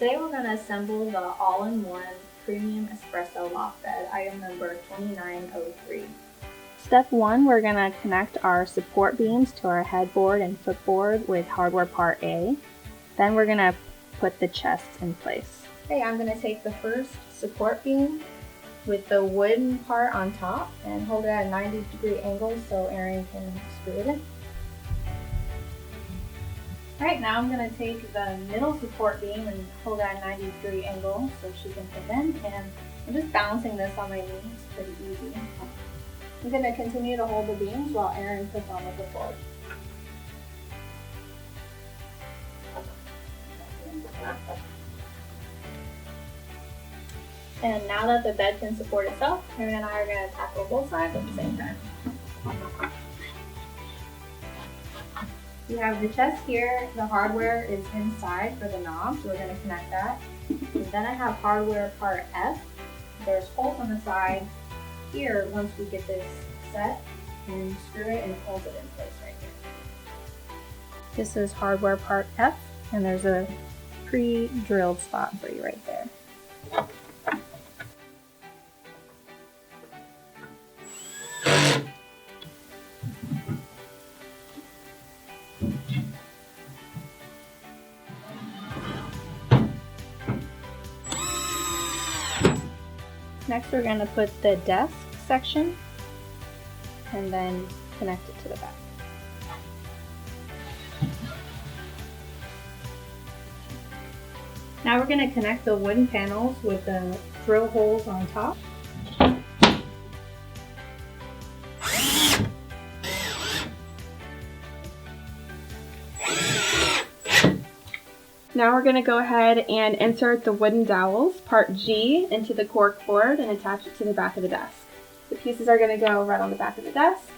Today we're going to assemble the all-in-one premium espresso loft bed, item number 2903. Step 1, we're going to connect our support beams to our headboard and footboard with hardware part A. Then we're going to put the chests in place. Okay, I'm going to take the first support beam with the wooden part on top and hold it at a 90-degree angle so Erin can screw it in. Alright, now I'm going to take the middle support beam and hold it at a 90-degree angle so she can fit in, and I'm just balancing this on my knee. It's pretty easy. I'm going to continue to hold the beams while Erin puts on the footboard. And now that the bed can support itself, Erin and I are going to tackle both sides at the same time. We have the chest here. The hardware is inside for the knob, so we're going to connect that. And then I have hardware part F. There's holes on the side here once we get this set, and screw it and hold it in place right here. This is hardware part F, and there's a pre-drilled spot for you right there. Next we're going to put the desk section and then connect it to the back. Now we're going to connect the wooden panels with the drill holes on top. Now we're going to go ahead and insert the wooden dowels, part G, into the cork board and attach it to the back of the desk. The pieces are going to go right on the back of the desk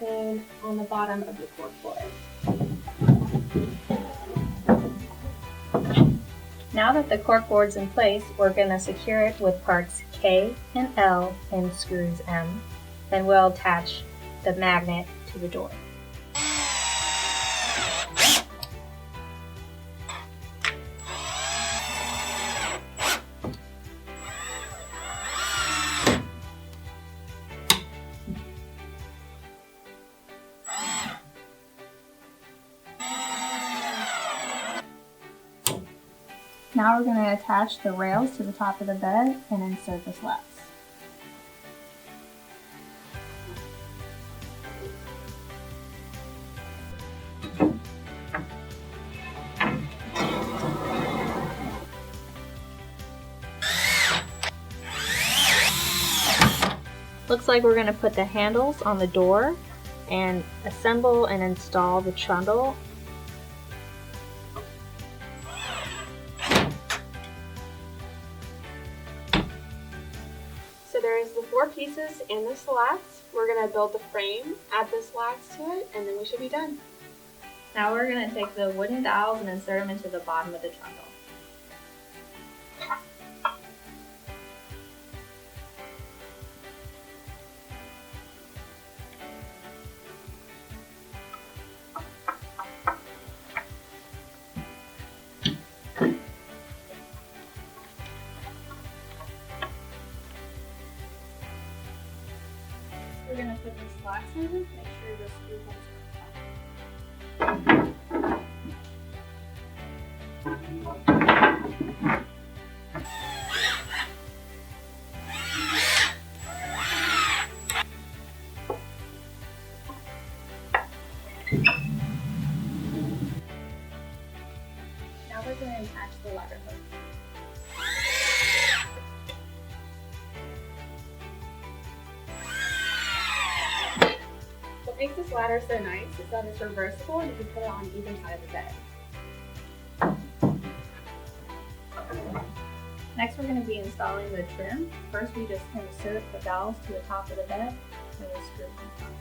and on the bottom of the cork board. Now that the cork board's in place, we're going to secure it with parts K and L and screws M. Then we'll attach the magnet to the door. Now we're going to attach the rails to the top of the bed and insert the slats. Looks like we're going to put the handles on the door and assemble and install the trundle. So there's the 4 pieces and the slats. We're going to build the frame, add the slats to it, and then we should be done. Now we're going to take the wooden dowels and insert them into the bottom of the trundle. We're going to put the slats in, make sure the screw holes are Now we're going to attach the ladder hook. What makes this ladder so nice is that it's reversible and you can put it on either side of the bed. Next we're going to be installing the trim. First we just insert the dowels to the top of the bed and we screw them on top.